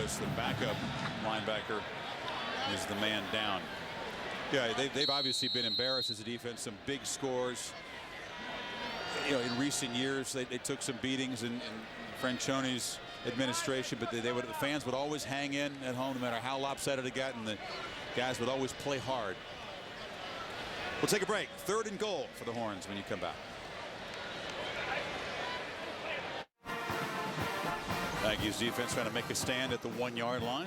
Lewis, the backup linebacker, is the man down. Yeah, they've obviously been embarrassed as a defense. Some big scores. You know, in recent years, they took some beatings in Franchione's administration, but the fans would always hang in at home no matter how lopsided it got, and the guys would always play hard. We'll take a break. 3rd and goal for the Horns when you come back. Aggies defense trying to make a stand at the 1-yard line.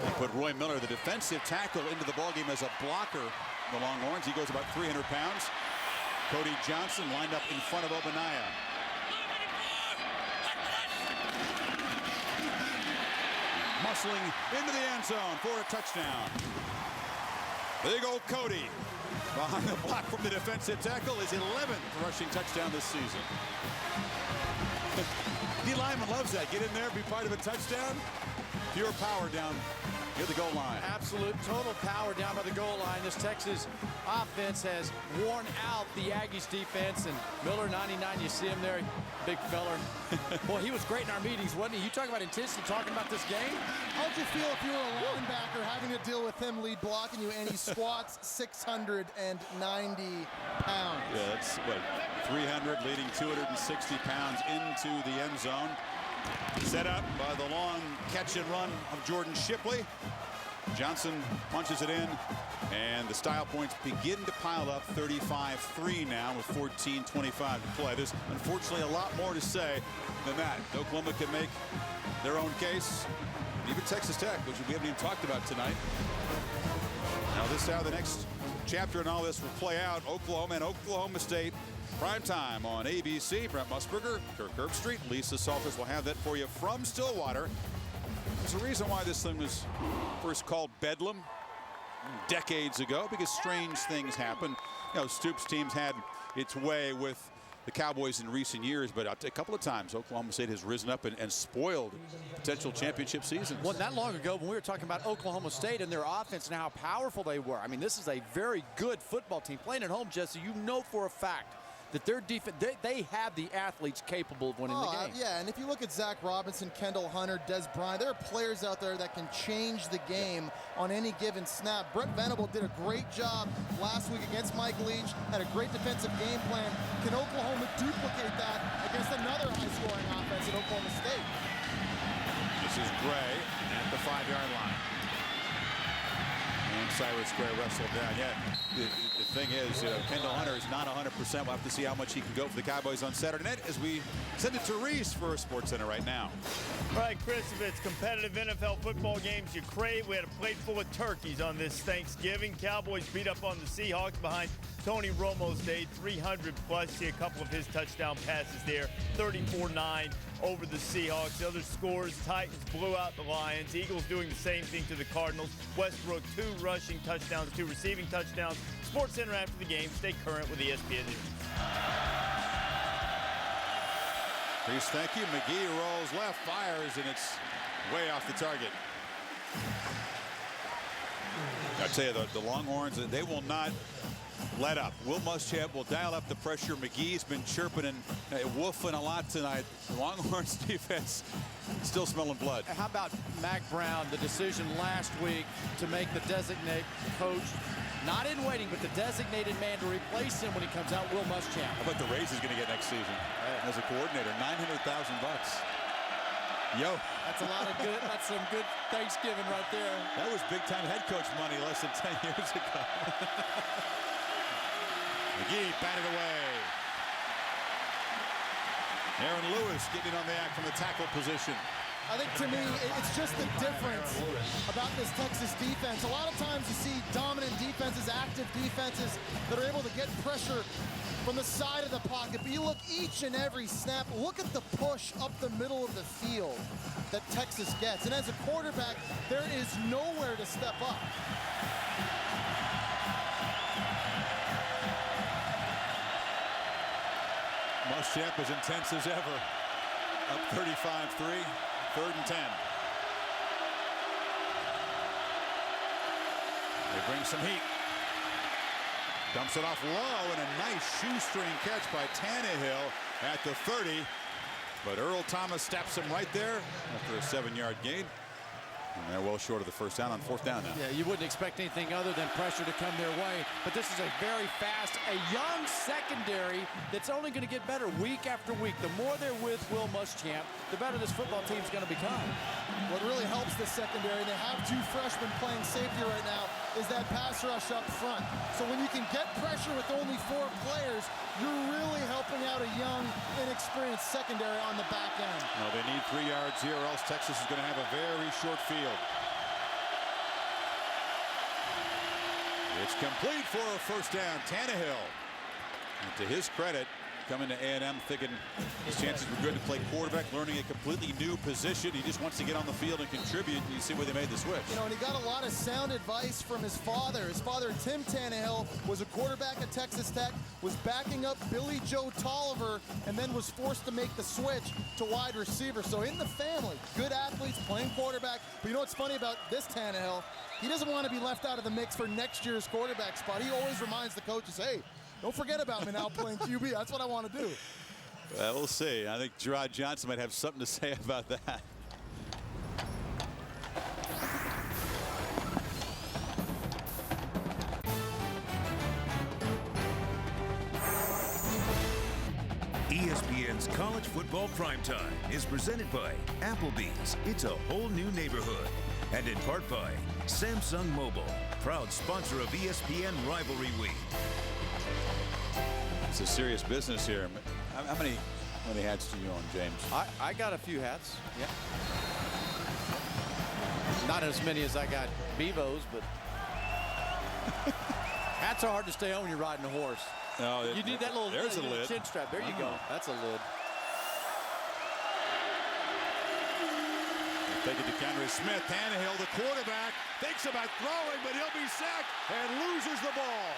They put Roy Miller, the defensive tackle, into the ballgame as a blocker. The Longhorns. He goes about 300 pounds. Cody Johnson lined up in front of Obaniah. Muscling into the end zone for a touchdown. Big old Cody behind the block from the defensive tackle, his 11th rushing touchdown this season. D lineman loves that. Get in there, be part of a touchdown. Pure power down near the goal line. Absolute total power down by the goal line. This Texas offense has worn out the Aggies defense, and Miller 99, you see him there, big feller. Boy, he was great in our meetings, wasn't he? You talk about intensity, talking about this game. How would you feel if you were a linebacker having to deal with him lead blocking you, and he squats 690 pounds? Yeah, that's what, 300 leading 260 pounds into the end zone. Set up by the long catch and run of Jordan Shipley. Johnson punches it in, and the style points begin to pile up. 35-3 now with 14:25 to play. There's unfortunately a lot more to say than that. Oklahoma can make their own case. Even Texas Tech, which we haven't even talked about tonight. Now this is how the next chapter in all this will play out. Oklahoma and Oklahoma State. Prime time on ABC. Brent Musburger, Kirk Herbstreit, Lisa Salters will have that for you from Stillwater. There's a reason why this thing was first called Bedlam decades ago, because strange things happen. You know, Stoops' teams had its way with the Cowboys in recent years, but a couple of times Oklahoma State has risen up and spoiled potential championship seasons. Wasn't that long ago when we were talking about Oklahoma State and their offense and how powerful they were. I mean, this is a very good football team. Playing at home, Jesse, you know for a fact that their defense, they have the athletes capable of winning the game. Yeah, and if you look at Zach Robinson, Kendall Hunter, Des Bryant, there are players out there that can change the game on any given snap. Brent Venable did a great job last week against Mike Leach, had a great defensive game plan. Can Oklahoma duplicate that against another high-scoring offense at Oklahoma State? This is Gray at the 5-yard line. And Cyrus Gray wrestled down. Yeah, the thing is, Kendall Hunter is not 100%. We'll have to see how much he can go for the Cowboys on Saturday night as we send it to Reese for SportsCenter right now. All right, Chris, if it's competitive NFL football games you crave, we had a plate full of turkeys on this Thanksgiving. Cowboys beat up on the Seahawks behind Tony Romo's day, 300+. See a couple of his touchdown passes there, 34-9 over the Seahawks. The other scores, Titans blew out the Lions. Eagles doing the same thing to the Cardinals. Westbrook, 2 rushing touchdowns, 2 receiving touchdowns. SportsCenter after the game. Stay current with ESPN News. Please, thank you. McGee rolls left, fires, and it's way off the target. I tell you, the Longhorns, they will not let up. Will Muschamp will dial up the pressure. McGee's been chirping and woofing a lot tonight. The Longhorns defense still smelling blood. How about Mac Brown, the decision last week to make the designated coach, not in waiting, but the designated man to replace him when he comes out, Will Muschamp. How about the raise he's going to get next season as a coordinator? $900,000 bucks. Yo. That's a lot of good, that's some good Thanksgiving right there. That was big time head coach money less than 10 years ago. McGee batted away. Aaron Lewis getting on the act from the tackle position. I think, to me, it's just the difference about this Texas defense. A lot of times you see dominant defenses, active defenses that are able to get pressure from the side of the pocket. But you look each and every snap, look at the push up the middle of the field that Texas gets. And as a quarterback, there is nowhere to step up. Muschamp as intense as ever. Up 35-3, 3rd and 10. They bring some heat. Dumps it off low, and a nice shoestring catch by Tannehill at the 30. But Earl Thomas steps him right there after a 7-yard gain. And they're well short of the first down on 4th down now. Yeah, you wouldn't expect anything other than pressure to come their way. But this is a very fast, a young secondary that's only going to get better week after week. The more they're with Will Muschamp, the better this football team's going to become. What really helps the secondary, they have 2 freshmen playing safety right now, is that pass rush up front. So when you can get pressure with only 4 players, you're really helping out a young, inexperienced secondary on the back end. No, they need 3 yards here, or else Texas is going to have a very short field. It's complete for a first down. Tannehill, and to his credit, coming to A&M thinking his chances were good to play quarterback, learning a completely new position. He just wants to get on the field and contribute. You see where they made the switch. You know, and he got a lot of sound advice from his father. His father, Tim Tannehill, was a quarterback at Texas Tech, was backing up Billy Joe Tolliver, and then was forced to make the switch to wide receiver. So in the family, good athletes playing quarterback. But you know what's funny about this Tannehill? He doesn't want to be left out of the mix for next year's quarterback spot. He always reminds the coaches, hey, don't forget about me now playing QB. That's what I want to do. Well, we'll see. I think Gerard Johnson might have something to say about that. ESPN's College Football Primetime is presented by Applebee's. It's a whole new neighborhood. And in part by Samsung Mobile, proud sponsor of ESPN Rivalry Week. It's a serious business here. How many hats do you own, James? I got a few hats, yeah. Not as many as I got Bevos, but hats are hard to stay on when you're riding a horse. No, You need that little lid. chin strap. There you go. That's a lid. Take it to Kendra Smith. Tannehill, the quarterback, thinks about throwing, but he'll be sacked and loses the ball.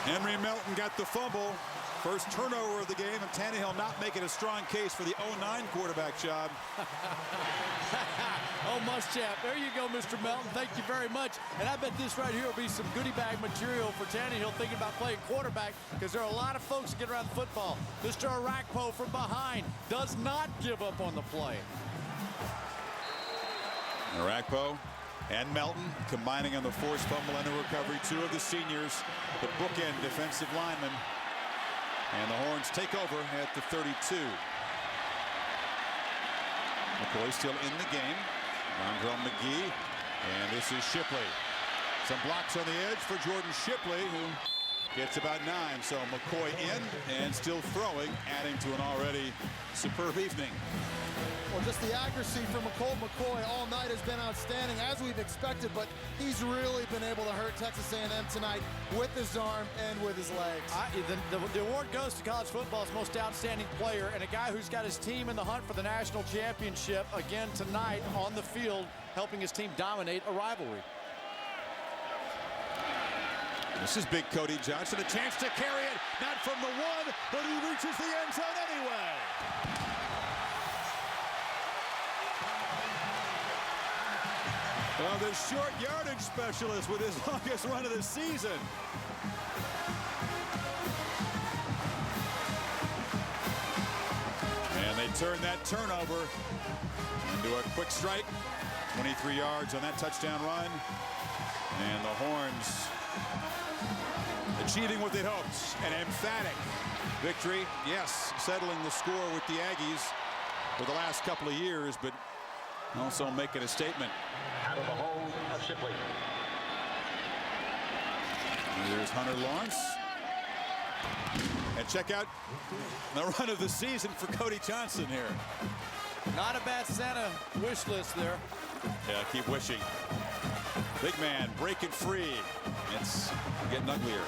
Henry Melton got the fumble. First turnover of the game, and Tannehill not making a strong case for the 09 quarterback job. Oh, Muschamp. There you go, Mr. Melton. Thank you very much. And I bet this right here will be some goodie bag material for Tannehill thinking about playing quarterback, because there are a lot of folks that get around the football. Mr. Arakpo from behind does not give up on the play. Arakpo and Melton combining on the forced fumble and the recovery. 2 of the seniors, the bookend defensive linemen. And the Horns take over at the 32. McCoy still in the game. Rondrell McGee. And this is Shipley. Some blocks on the edge for Jordan Shipley, who gets about 9. So McCoy in and still throwing, adding to an already superb evening. Well, just the accuracy from McCoy all night has been outstanding, as we've expected, but he's really been able to hurt Texas A&M tonight with his arm and with his legs. The award goes to college football's most outstanding player, and a guy who's got his team in the hunt for the national championship again tonight on the field, helping his team dominate a rivalry. This is big Cody Johnson, a chance to carry it, not from the 1, but he reaches the end zone anyway. Well, the short yardage specialist with his longest run of the season. And they turn that turnover into a quick strike. 23 yards on that touchdown run. And the Horns achieving what they'd hoped, an emphatic victory. Yes, settling the score with the Aggies for the last couple of years, but also making a statement. Out of the hole of Shipley. Here's Hunter Lawrence. And check out the run of the season for Cody Johnson here. Not a bad Santa wish list there. Yeah, keep wishing. Big man breaking free. It's getting uglier.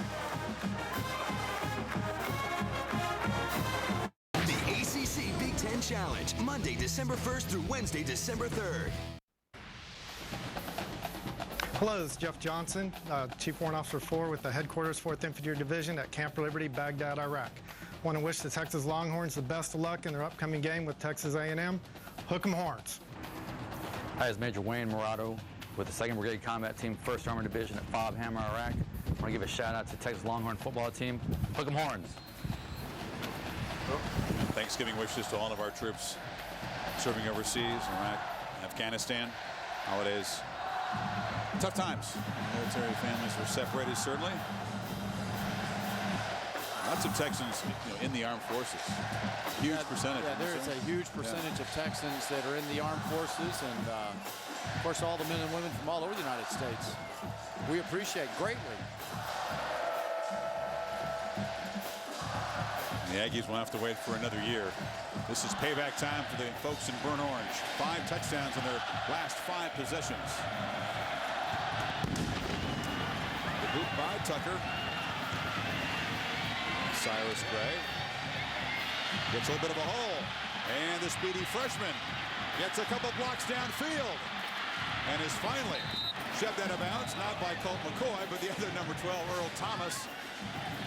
The ACC Big Ten Challenge, Monday, December 1st through Wednesday, December 3rd. Hello, this is Jeff Johnson, Chief Warrant Officer 4 with the Headquarters 4th Infantry Division at Camp Liberty, Baghdad, Iraq. I want to wish the Texas Longhorns the best of luck in their upcoming game with Texas A&M. Hook 'em Horns. Hi, it's Major Wayne Morado with the 2nd Brigade Combat Team, 1st Armored Division at Bob Hammer, Iraq. I want to to give a shout out to Texas Longhorn football team. Hook 'em horns. Thanksgiving wishes to all of our troops serving overseas, Iraq, Afghanistan. Holidays, tough times. Military families were separated, certainly. Lots of Texans, in the armed forces. Huge percentage. Yeah, there's a huge percentage of Texans that are in the armed forces, and of course all the men and women from all over the United States. We appreciate greatly. The Aggies will have to wait for another year. This is payback time for the folks in burnt orange. 5 touchdowns in their last 5 possessions. The boot by Tucker. Cyrus Gray gets a little bit of a hole, and the speedy freshman gets a couple blocks downfield and is finally shoved out of bounds, not by Colt McCoy, but the other number 12, Earl Thomas,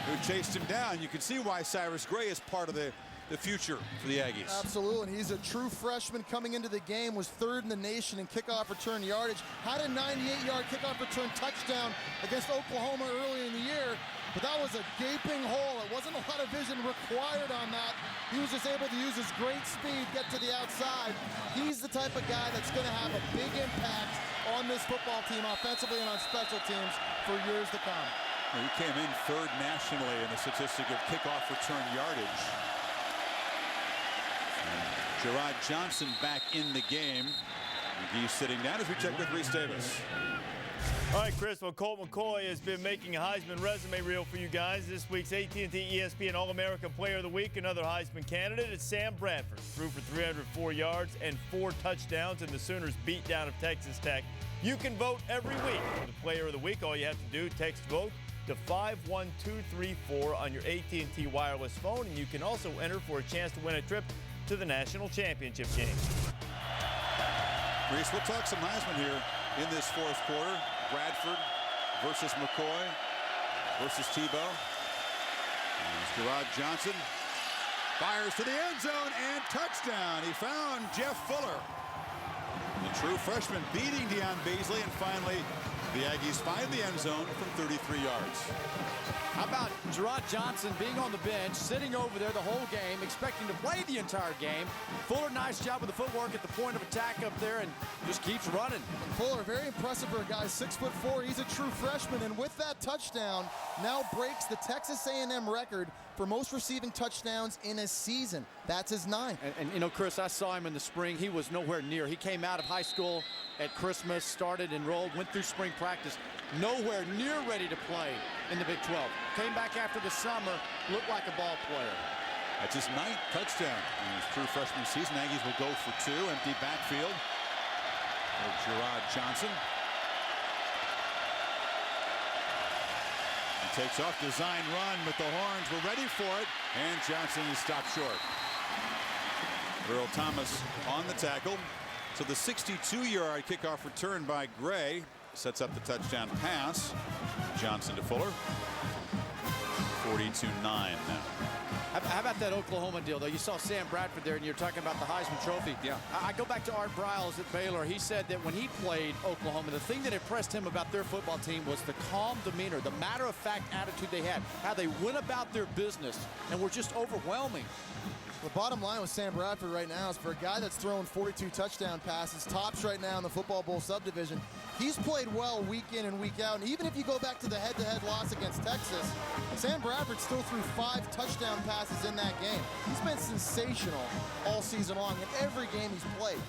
who chased him down. You can see why Cyrus Gray is part of the future for the Aggies. Absolutely. He's a true freshman coming into the game, was 3rd in the nation in kickoff return yardage, had a 98-yard kickoff return touchdown against Oklahoma early in the year, but that was a gaping hole. It wasn't a lot of vision required on that. He was just able to use his great speed, get to the outside. He's the type of guy that's going to have a big impact on this football team offensively and on special teams for years to come. He came in 3rd nationally in the statistic of kickoff return yardage. Gerard Johnson back in the game. McGee sitting down as we check with Reese Davis. All right, Chris, well, Colt McCoy has been making a Heisman resume reel for you guys. This week's AT&T ESPN All-American Player of the Week, another Heisman candidate, is Sam Bradford. Threw for 304 yards and 4 touchdowns in the Sooners' beatdown of Texas Tech. You can vote every week for the Player of the Week. All you have to do, text VOTE to 51234 on your AT&T wireless phone, and you can also enter for a chance to win a trip to the national championship game. Reese, we'll talk some Heisman here in this 4th quarter. Bradford versus McCoy versus Tebow. Gerard Johnson fires to the end zone and touchdown. He found Jeff Fuller. The true freshman beating Deion Beasley, and finally the Aggies find the end zone from 33 yards. How about Gerard Johnson being on the bench, sitting over there the whole game, expecting to play the entire game. Fuller, nice job with the footwork at the point of attack up there, and just keeps running. Fuller, very impressive for a guy 6'4". He's a true freshman, and with that touchdown, now breaks the Texas A&M record for most receiving touchdowns in a season. That's his 9th. And Chris, I saw him in the spring. He was nowhere near. He came out of high school at Christmas, started, enrolled, went through spring practice, nowhere near ready to play in the Big 12. Came back after the summer, looked like a ball player. That's his 9th touchdown in his true freshman season. Aggies will go for 2. Empty backfield for Gerard Johnson. He takes off, design run, but the Horns were ready for it, and Johnson is stopped short. Earl Thomas on the tackle. So the 62-yard kickoff return by Gray sets up the touchdown pass. Johnson to Fuller. 42-9 now. How about that Oklahoma deal, though? You saw Sam Bradford there, and you're talking about the Heisman Trophy. Yeah. I go back to Art Briles at Baylor. He said that when he played Oklahoma, the thing that impressed him about their football team was the calm demeanor, the matter-of-fact attitude they had, how they went about their business, and were just overwhelming. The bottom line with Sam Bradford right now is for a guy that's thrown 42 touchdown passes, tops right now in the Football Bowl subdivision, he's played well week in and week out. And even if you go back to the head-to-head loss against Texas, Sam Bradford still threw 5 touchdown passes in that game. He's been sensational all season long in every game he's played.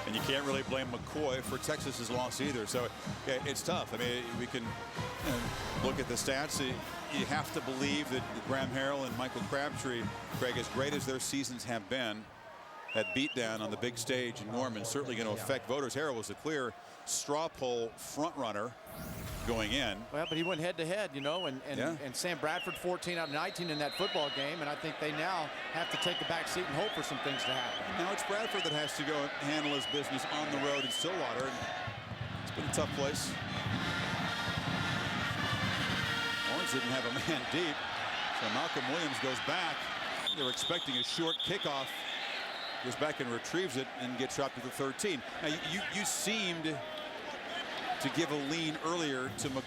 And you can't really blame McCoy for Texas's loss either. So yeah, it's tough. I mean, we can look at the stats. You have to believe that Graham Harrell and Michael Crabtree, Craig, as great as their seasons have been, that beatdown on the big stage in Norman certainly going to affect voters. Harrell was a clear straw poll front runner going in. Well, but he went head-to-head, you know, and Sam Bradford 14 out of 19 in that football game, and I think they now have to take a back seat and hope for some things to happen. Now it's Bradford that has to go and handle his business on the road in Stillwater, and it's been a tough place. Horns didn't have a man deep, so Malcolm Williams goes back. They were expecting a short kickoff. Goes back and retrieves it and gets dropped to the 13. Now, you seemed to give a lean earlier to McCoy.